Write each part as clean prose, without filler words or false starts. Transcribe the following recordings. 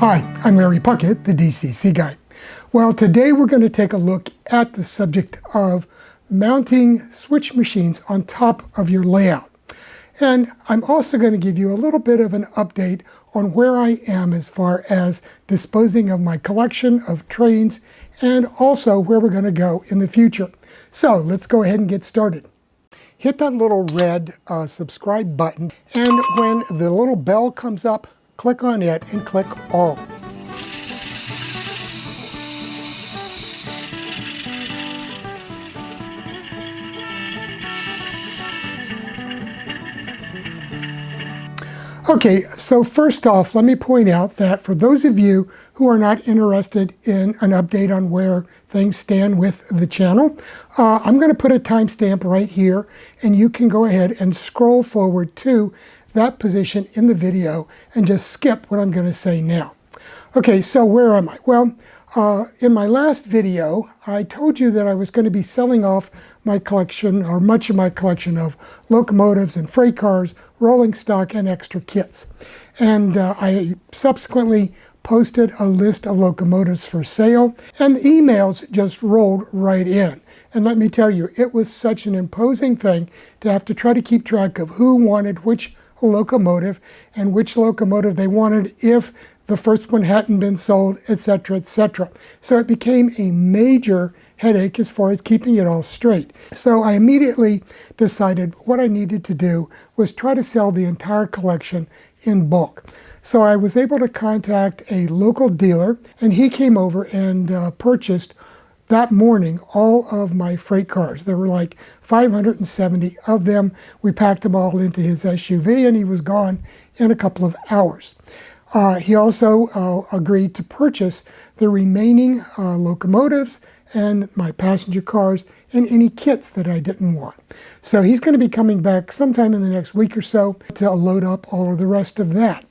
Hi, I'm Larry Puckett, the DCC guy. Well, today we're going to take a look at the subject of mounting switch machines on top of your layout. And I'm also going to give you a little bit of an update on where I am as far as disposing of my collection of trains and also where we're going to go in the future. So let's go ahead and get started. Hit that little red subscribe button, and when the little bell comes up, click on it and click all. Okay, so first off, let me point out that for those of you who are not interested in an update on where things stand with the channel, I'm going to put a timestamp right here, and you can go ahead and scroll forward to that position in the video and just skip what I'm going to say now. Okay, so where am I? Well, in my last video, I told you that I was going to be selling off my collection, or much of my collection, of locomotives and freight cars, rolling stock, and extra kits. And I subsequently posted a list of locomotives for sale, and the emails just rolled right in. And let me tell you, it was such an imposing thing to have to try to keep track of who wanted which locomotive and which locomotive they wanted if the first one hadn't been sold, etc., etc. So it became a major headache as far as keeping it all straight. So I immediately decided what I needed to do was try to sell the entire collection in bulk. So I was able to contact a local dealer, and he came over and purchased that morning all of my freight cars. There were like 570 of them. We packed them all into his SUV, and he was gone in a couple of hours. He also agreed to purchase the remaining locomotives and my passenger cars and any kits that I didn't want. So he's going to be coming back sometime in the next week or so to load up all of the rest of that.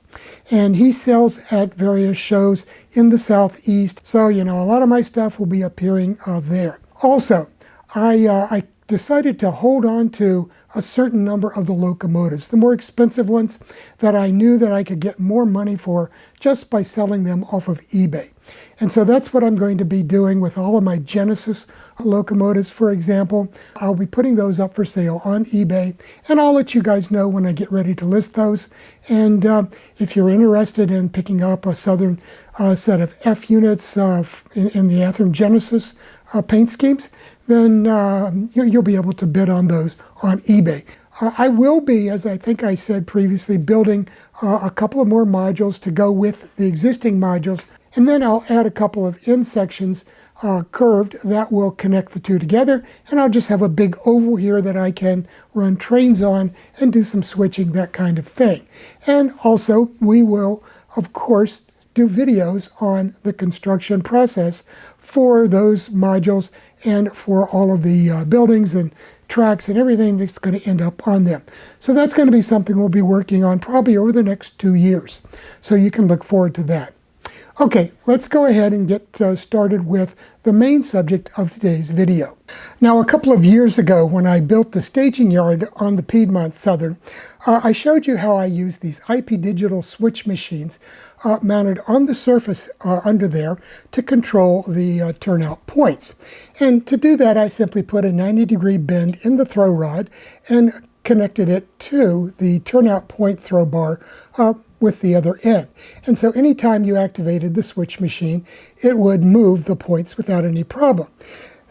And he sells at various shows in the Southeast. So, you know, a lot of my stuff will be appearing there. Also, I decided to hold on to a certain number of the locomotives, the more expensive ones that I knew that I could get more money for just by selling them off of eBay. And so that's what I'm going to be doing with all of my Genesis locomotives, for example. I'll be putting those up for sale on eBay, and I'll let you guys know when I get ready to list those. And if you're interested in picking up a Southern set of F units in the Athearn Genesis paint schemes, then you'll be able to bid on those on eBay. I will be, as I think I said previously, building a couple of more modules to go with the existing modules, and then I'll add a couple of end sections curved that will connect the two together, and I'll just have a big oval here that I can run trains on and do some switching, that kind of thing. And also, we will, of course, do videos on the construction process for those modules and for all of the buildings and tracks and everything that's going to end up on them. So that's going to be something we'll be working on probably over the next 2 years. So you can look forward to that. Okay, let's go ahead and get started with the main subject of today's video. Now, a couple of years ago, when I built the staging yard on the Piedmont Southern, I showed you how I used these IP digital switch machines mounted on the surface under there to control the turnout points. And to do that, I simply put a 90-degree bend in the throw rod and connected it to the turnout point throw bar with the other end. And so anytime you activated the switch machine, it would move the points without any problem.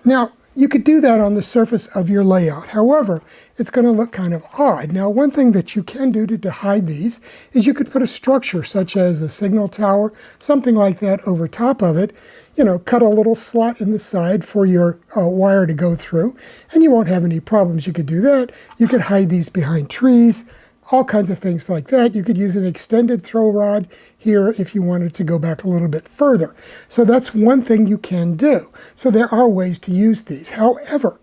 Now, you could do that on the surface of your layout. However, it's going to look kind of odd. Now, one thing that you can do to hide these is you could put a structure such as a signal tower, something like that over top of it. You know, cut a little slot in the side for your wire to go through, and you won't have any problems. You could do that. You could hide these behind trees, all kinds of things like that. You could use an extended throw rod here if you wanted to go back a little bit further. So that's one thing you can do. So there are ways to use these. However,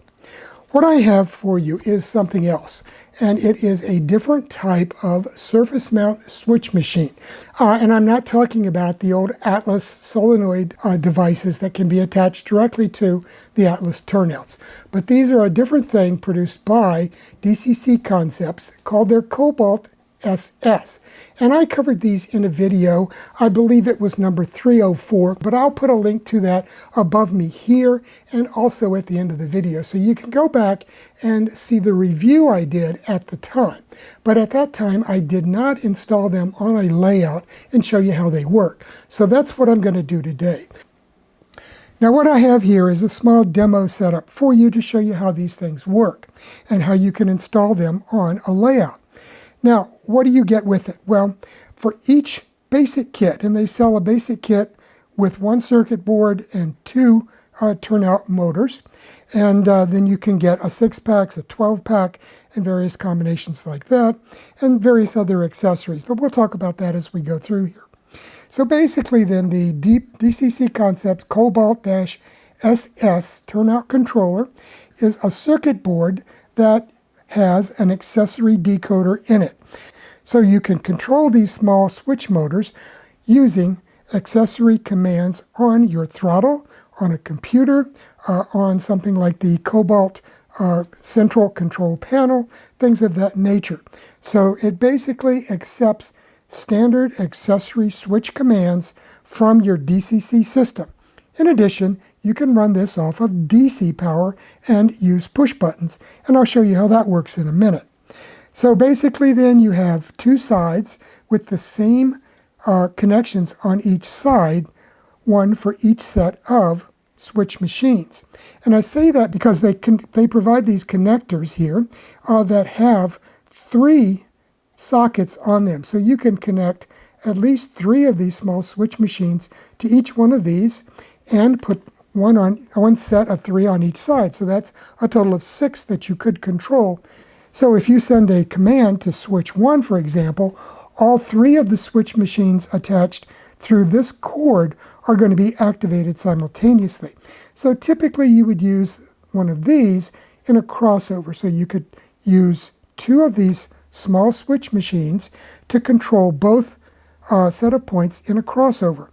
what I have for you is something else. and it is a different type of surface mount switch machine. And I'm not talking about the old Atlas solenoid devices that can be attached directly to the Atlas turnouts. But these are a different thing produced by DCC Concepts called their Cobalt SS. And I covered these in a video. I believe it was number 304, but I'll put a link to that above me here and also at the end of the video. So you can go back and see the review I did at the time. But at that time, I did not install them on a layout and show you how they work. So that's what I'm going to do today. Now what I have here is a small demo setup for you to show you how these things work and how you can install them on a layout. Now, what do you get with it? Well, for each basic kit, and they sell a basic kit with one circuit board and two turnout motors, and then you can get a 6-pack, a 12-pack, and various combinations like that, and various other accessories. But we'll talk about that as we go through here. So basically then, the DCC Concepts Cobalt SS turnout controller is a circuit board that has an accessory decoder in it. So you can control these small switch motors using accessory commands on your throttle, on a computer, on something like the Cobalt central control panel, things of that nature. So it basically accepts standard accessory switch commands from your DCC system. In addition, you can run this off of DC power and use push buttons, and I'll show you how that works in a minute. So basically then you have two sides with the same connections on each side, one for each set of switch machines. And I say that because they provide these connectors here that have 3 sockets on them. So you can connect at least 3 of these small switch machines to each one of these and put one set of 3 on each side. So that's a total of 6 that you could control. So if you send a command to switch 1, for example, all 3 of the switch machines attached through this cord are going to be activated simultaneously. So typically you would use one of these in a crossover. So you could use 2 of these small switch machines to control both set of points in a crossover.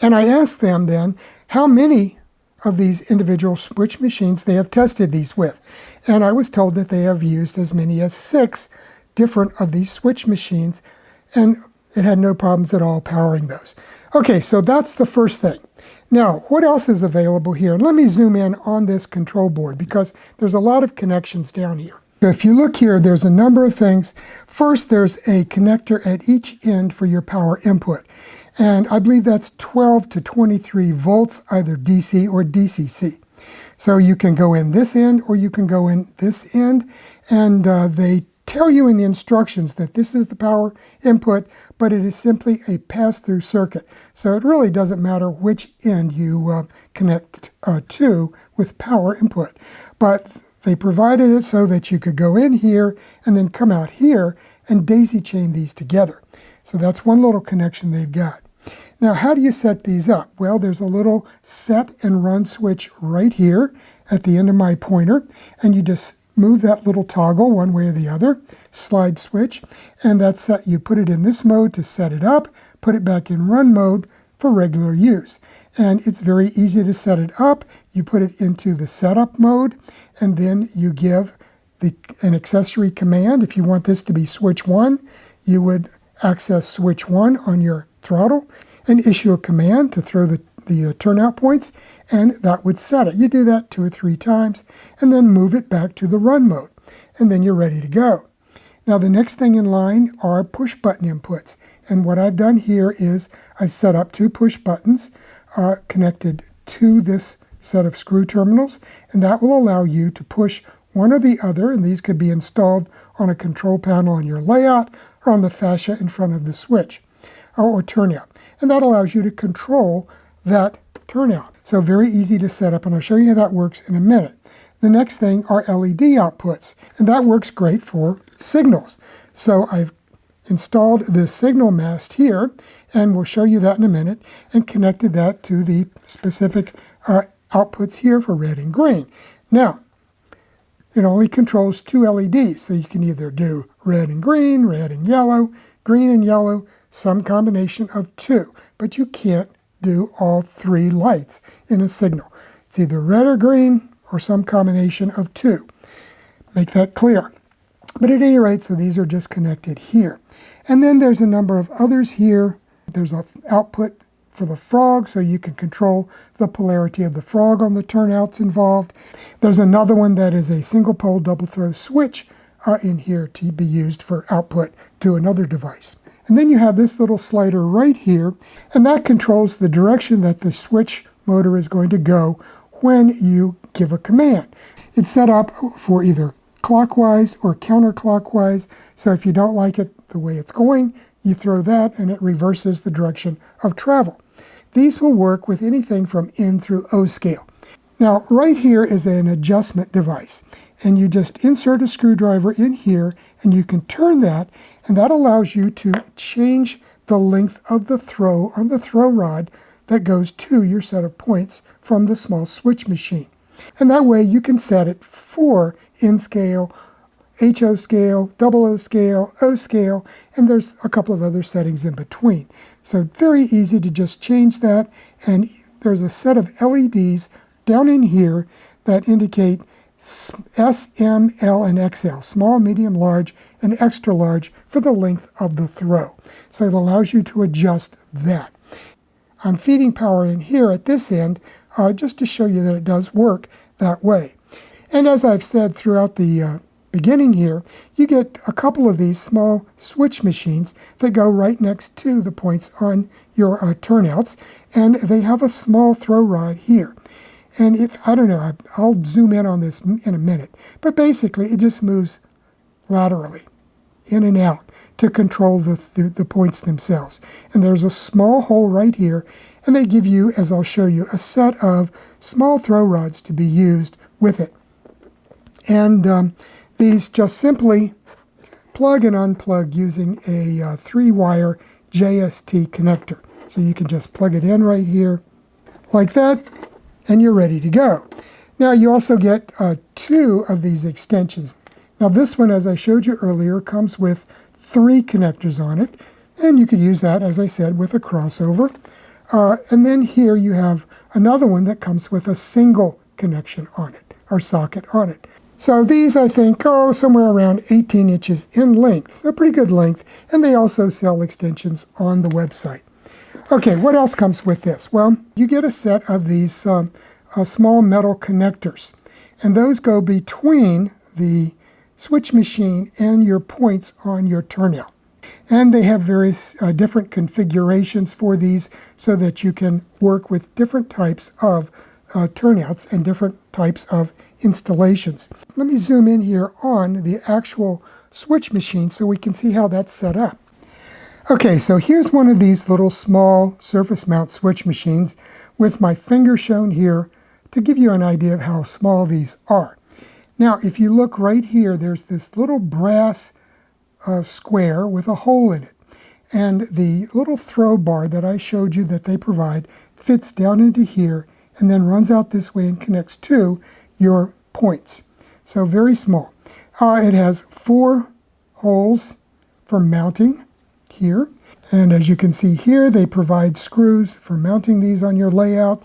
And I asked them then how many of these individual switch machines they have tested these with. And I was told that they have used as many as 6 different of these switch machines, and it had no problems at all powering those. Okay, so that's the first thing. Now, what else is available here? And let me zoom in on this control board because there's a lot of connections down here. So if you look here, there's a number of things. First, there's a connector at each end for your power input. And I believe that's 12 to 23 volts, either DC or DCC. So you can go in this end or you can go in this end. And they tell you in the instructions that this is the power input, but it is simply a pass-through circuit. So it really doesn't matter which end you connect to with power input. But they provided it so that you could go in here and then come out here and daisy chain these together. So that's one little connection they've got. Now, how do you set these up? Well, there's a little set and run switch right here at the end of my pointer, and you just move that little toggle one way or the other, slide switch, and that's that. You put it in this mode to set it up, put it back in run mode for regular use. And it's very easy to set it up. You put it into the setup mode, and then you give an accessory command. If you want this to be switch 1, you would access switch 1 on your throttle and issue a command to throw the turnout points, and that would set it. You do that 2 or 3 times, and then move it back to the run mode, and then you're ready to go. Now the next thing in line are push button inputs, and what I've done here is I've set up 2 push buttons connected to this set of screw terminals, and that will allow you to push one or the other, and these could be installed on a control panel on your layout or on the fascia in front of the switch or turnout. And that allows you to control that turnout. So very easy to set up, and I'll show you how that works in a minute. The next thing are LED outputs, and that works great for signals. So I've installed this signal mast here, and we'll show you that in a minute, and connected that to the specific outputs here for red and green. Now, it only controls 2 LEDs, so you can either do red and yellow, green and yellow, some combination of 2, but you can't do all 3 lights in a signal. It's either red or green or some combination of 2. Make that clear. But at any rate, so these are just connected here. And then there's a number of others here. There's an output for the frog, so you can control the polarity of the frog on the turnouts involved. There's another one that is a single pole double throw switch in here to be used for output to another device. And then you have this little slider right here, and that controls the direction that the switch motor is going to go when you give a command. It's set up for either clockwise or counterclockwise, so if you don't like it the way it's going, you throw that and it reverses the direction of travel. These will work with anything from N through O scale. Now, right here is an adjustment device, and you just insert a screwdriver in here, and you can turn that, and that allows you to change the length of the throw on the throw rod that goes to your set of points from the small switch machine. And that way you can set it for N scale, HO scale, O scale, O scale, and there's a couple of other settings in between. So very easy to just change that, and there's a set of LEDs down in here that indicate S, M, L, and XL, small, medium, large, and extra large for the length of the throw. So it allows you to adjust that. I'm feeding power in here at this end just to show you that it does work that way. And as I've said throughout the beginning here, you get a couple of these small switch machines that go right next to the points on your turnouts, and they have a small throw rod here. And if, I don't know, I'll zoom in on this in a minute, but basically it just moves laterally, in and out, to control the points themselves. And there's a small hole right here, and they give you, as I'll show you, a set of small throw rods to be used with it. And these just simply plug and unplug using a 3-wire JST connector. So you can just plug it in right here, like that, and you're ready to go. Now you also get 2 of these extensions. Now this one, as I showed you earlier, comes with 3 connectors on it, and you could use that, as I said, with a crossover. And then here you have another one that comes with a single connection on it, or socket on it. So these, I think, go somewhere around 18 inches in length, so pretty good length, and they also sell extensions on the website. Okay, what else comes with this? Well, you get a set of these small metal connectors, and those go between the switch machine and your points on your turnout. And they have various different configurations for these so that you can work with different types of turnouts and different types of installations. Let me zoom in here on the actual switch machine so we can see how that's set up. Okay, so here's one of these little small surface mount switch machines with my finger shown here to give you an idea of how small these are. Now, if you look right here, there's this little brass square with a hole in it. And the little throw bar that I showed you that they provide fits down into here and then runs out this way and connects to your points. So very small. It has 4 holes for mounting here. And as you can see here, they provide screws for mounting these on your layout.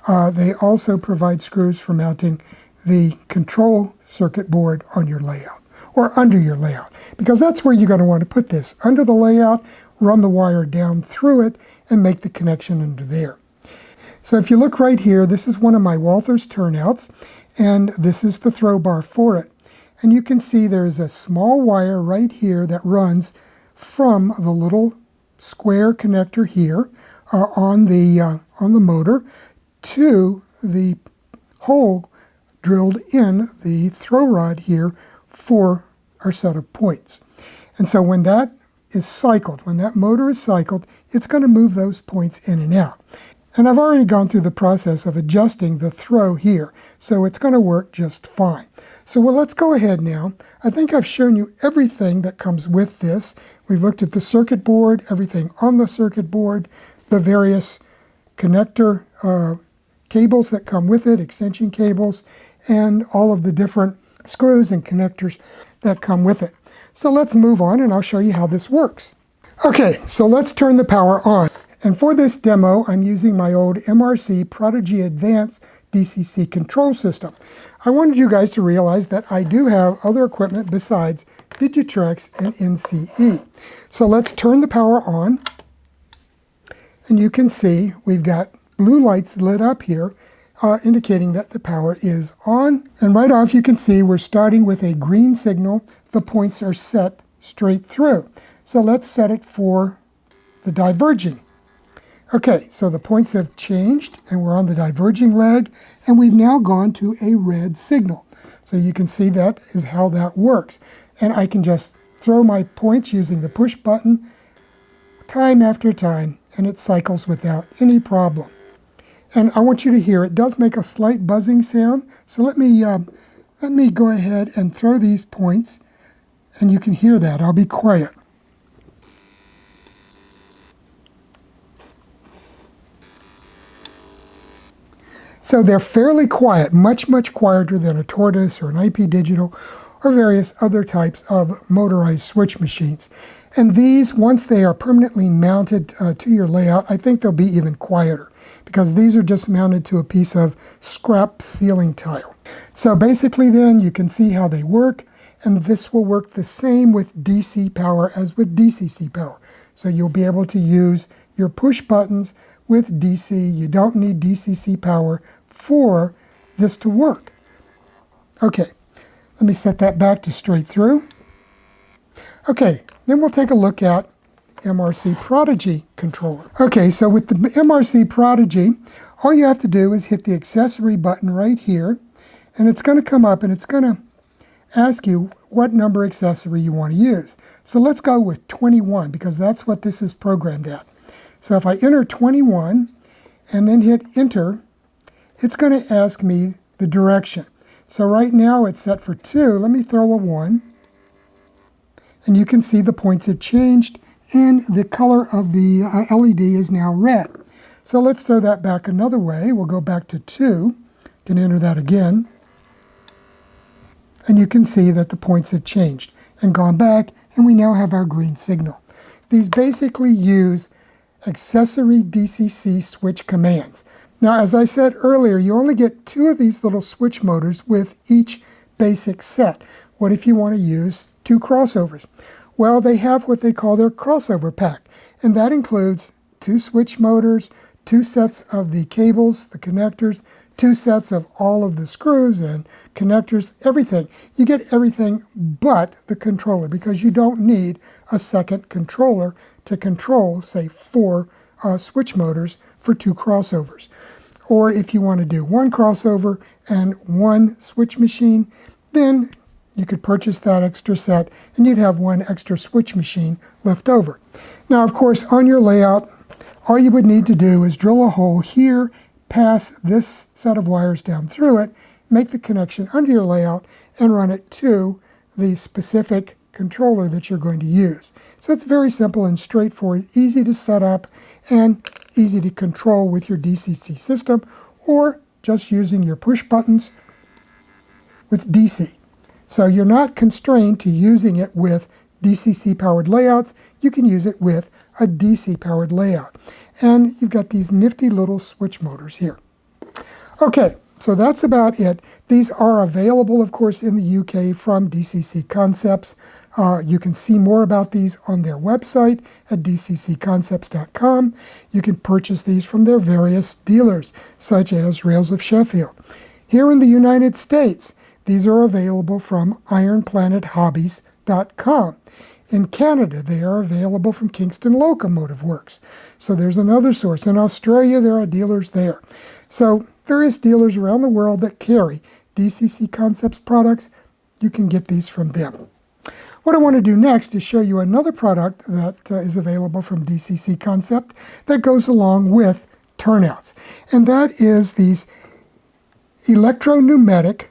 They also provide screws for mounting the control circuit board on your layout, or under your layout, because that's where you're going to want to put this, under the layout, run the wire down through it, and make the connection under there. So if you look right here, this is one of my Walthers turnouts, and this is the throw bar for it. And you can see there's a small wire right here that runs from the little square connector here on the motor to the hole drilled in the throw rod here for our set of points. And so when that is cycled, when that motor is cycled, it's going to move those points in and out. And I've already gone through the process of adjusting the throw here, so it's going to work just fine. So well, let's go ahead now. I think I've shown you everything that comes with this. We've looked at the circuit board, everything on the circuit board, the various connector cables that come with it, extension cables, and all of the different screws and connectors that come with it. So let's move on and I'll show you how this works. Okay, so let's turn the power on. And for this demo, I'm using my old MRC Prodigy Advanced DCC control system. I wanted you guys to realize that I do have other equipment besides Digitrex, and NCE. So let's turn the power on. And you can see we've got blue lights lit up here, indicating that the power is on. And right off you can see we're starting with a green signal. The points are set straight through. So let's set it for the diverging. Okay, so the points have changed and we're on the diverging leg, and we've now gone to a red signal. So you can see that is how that works. And I can just throw my points using the push button time after time, and it cycles without any problem. And I want you to hear, it does make a slight buzzing sound. So let me go ahead and throw these points, and you can hear that. I'll be quiet. So they're fairly quiet, much, much quieter than a Tortoise or an IP Digital or various other types of motorized switch machines. And these, once they are permanently mounted to your layout, I think they'll be even quieter, because these are just mounted to a piece of scrap ceiling tile. So basically then you can see how they work, and this will work the same with DC power as with DCC power. So you'll be able to use your push buttons with DC. You don't need DCC power for this to work. Okay, let me set that back to straight through. Okay, then we'll take a look at MRC Prodigy controller. Okay, so with the MRC Prodigy, all you have to do is hit the accessory button right here, and it's going to come up and it's going to ask you what number accessory you want to use. So let's go with 21, because that's what this is programmed at. So if I enter 21 and then hit enter, it's going to ask me the direction. So right now it's set for 2. Let me throw a 1. And you can see the points have changed, and the color of the LED is now red. So let's throw that back another way. We'll go back to 2. You can enter that again. And you can see that the points have changed and gone back, and we now have our green signal. These basically use accessory DCC switch commands. Now, as I said earlier, you only get 2 of these little switch motors with each basic set. What if you want to use 2 crossovers? Well, they have what they call their crossover pack, and that includes 2 switch motors, 2 sets of the cables, the connectors, 2 sets of all of the screws and connectors, everything. You get everything but the controller, because you don't need a second controller to control, say, 4 switch motors for 2 crossovers. Or if you want to do 1 crossover and 1 switch machine, then you could purchase that extra set and you'd have 1 extra switch machine left over. Now, of course, on your layout, all you would need to do is drill a hole here, pass this set of wires down through it, make the connection under your layout, and run it to the specific controller that you're going to use. So it's very simple and straightforward, easy to set up and easy to control with your DCC system, or just using your push buttons with DC. So you're not constrained to using it with DCC powered layouts. You can use it with a DC powered layout. And you've got these nifty little switch motors here. Okay, so that's about it. These are available, of course, in the UK from DCC Concepts. You can see more about these on their website at dccconcepts.com. You can purchase these from their various dealers, such as Rails of Sheffield. Here in the United States, these are available from ironplanethobbies.com. In Canada, they are available from Kingston Locomotive Works. So there's another source. In Australia, there are dealers there. So various dealers around the world that carry DCC Concepts products, you can get these from them. What I want to do next is show you another product that is available from DCC Concept that goes along with turnouts. And that is these electro-pneumatic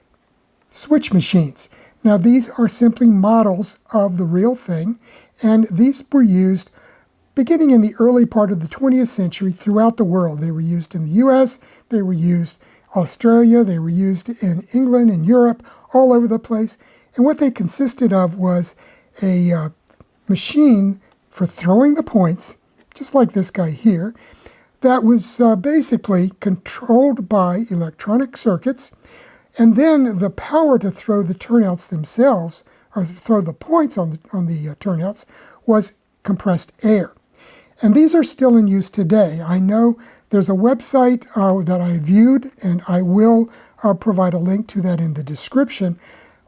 switch machines. Now, these are simply models of the real thing, and these were used beginning in the early part of the 20th century throughout the world. They were used in the US, they were used in Australia, they were used in England and Europe, all over the place. And what they consisted of was a machine for throwing the points, just like this guy here, that was basically controlled by electronic circuits. And then the power to throw the turnouts themselves or throw the points on the turnouts, was compressed air. And these are still in use today. I know there's a website that I viewed, and I will provide a link to that in the description,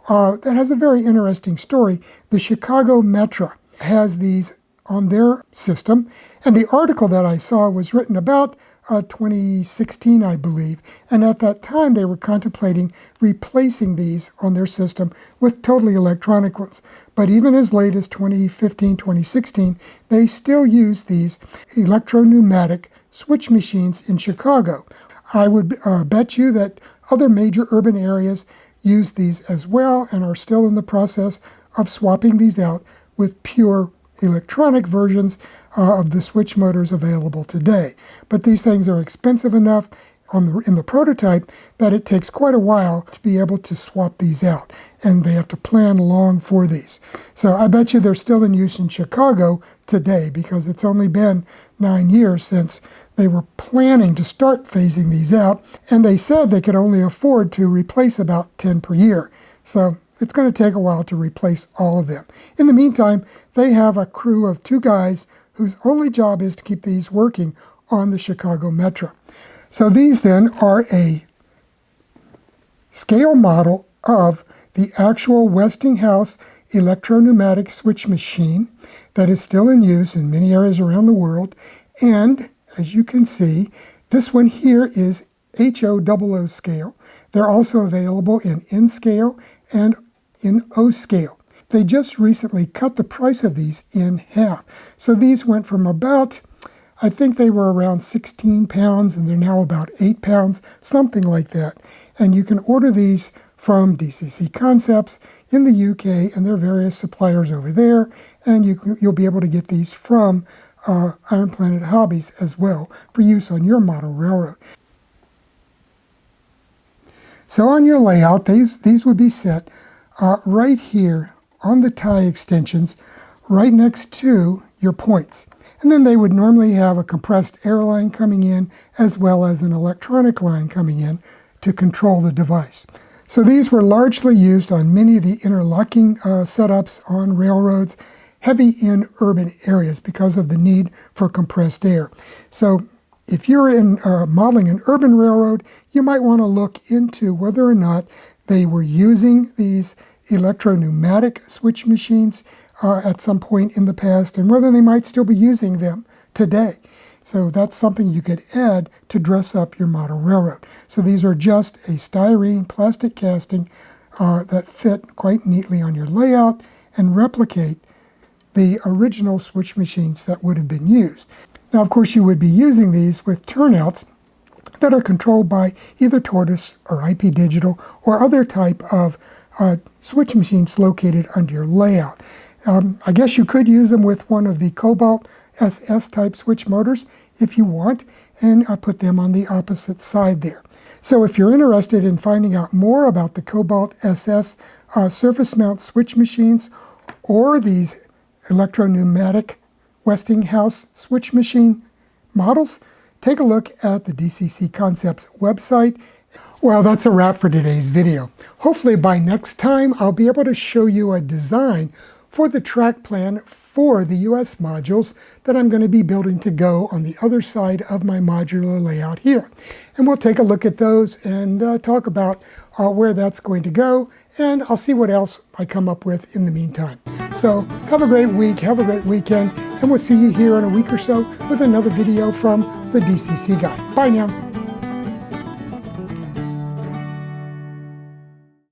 that has a very interesting story. The Chicago Metro has these on their system, and the article that I saw was written about 2016, I believe, and at that time they were contemplating replacing these on their system with totally electronic ones. But even as late as 2015, 2016, they still use these electro-pneumatic switch machines in Chicago. I would bet you that other major urban areas use these as well and are still in the process of swapping these out with pure electronic versions of the switch motors available today. But these things are expensive enough in the prototype that it takes quite a while to be able to swap these out, and they have to plan long for these. So I bet you they're still in use in Chicago today, because it's only been 9 years since they were planning to start phasing these out, and they said they could only afford to replace about 10 per year. So it's going to take a while to replace all of them. In the meantime, they have a crew of 2 guys whose only job is to keep these working on the Chicago Metro. So these then are a scale model of the actual Westinghouse electro-pneumatic switch machine that is still in use in many areas around the world. And as you can see, this one here is HO00 scale. They're also available in N scale and in O scale. They just recently cut the price of these in half. So these went from about, I think they were around 16 pounds, and they're now about 8 pounds, something like that. And you can order these from DCC Concepts in the UK, and there are various suppliers over there, and you'll be able to get these from Iron Planet Hobbies as well for use on your model railroad. So on your layout, these would be set right here on the tie extensions, right next to your points. And then they would normally have a compressed air line coming in, as well as an electronic line coming in to control the device. So these were largely used on many of the interlocking setups on railroads, heavy in urban areas because of the need for compressed air. So if you're in modeling an urban railroad, you might want to look into whether or not they were using these electro-pneumatic switch machines at some point in the past, and whether they might still be using them today. So that's something you could add to dress up your model railroad. So these are just a styrene plastic casting that fit quite neatly on your layout and replicate the original switch machines that would have been used. Now, of course, you would be using these with turnouts that are controlled by either Tortoise or IP Digital or other type of switch machines located under your layout. I guess you could use them with one of the Cobalt SS type switch motors if you want, and put them on the opposite side there. So if you're interested in finding out more about the Cobalt SS surface mount switch machines or these electro-pneumatic Westinghouse switch machine models, take a look at the DCC Concepts website. Well, that's a wrap for today's video. Hopefully by next time I'll be able to show you a design for the track plan for the US modules that I'm going to be building to go on the other side of my modular layout here. And we'll take a look at those and talk about where that's going to go, and I'll see what else I come up with in the meantime. So have a great week, have a great weekend, and we'll see you here in a week or so with another video from the DCC Guy. Bye now.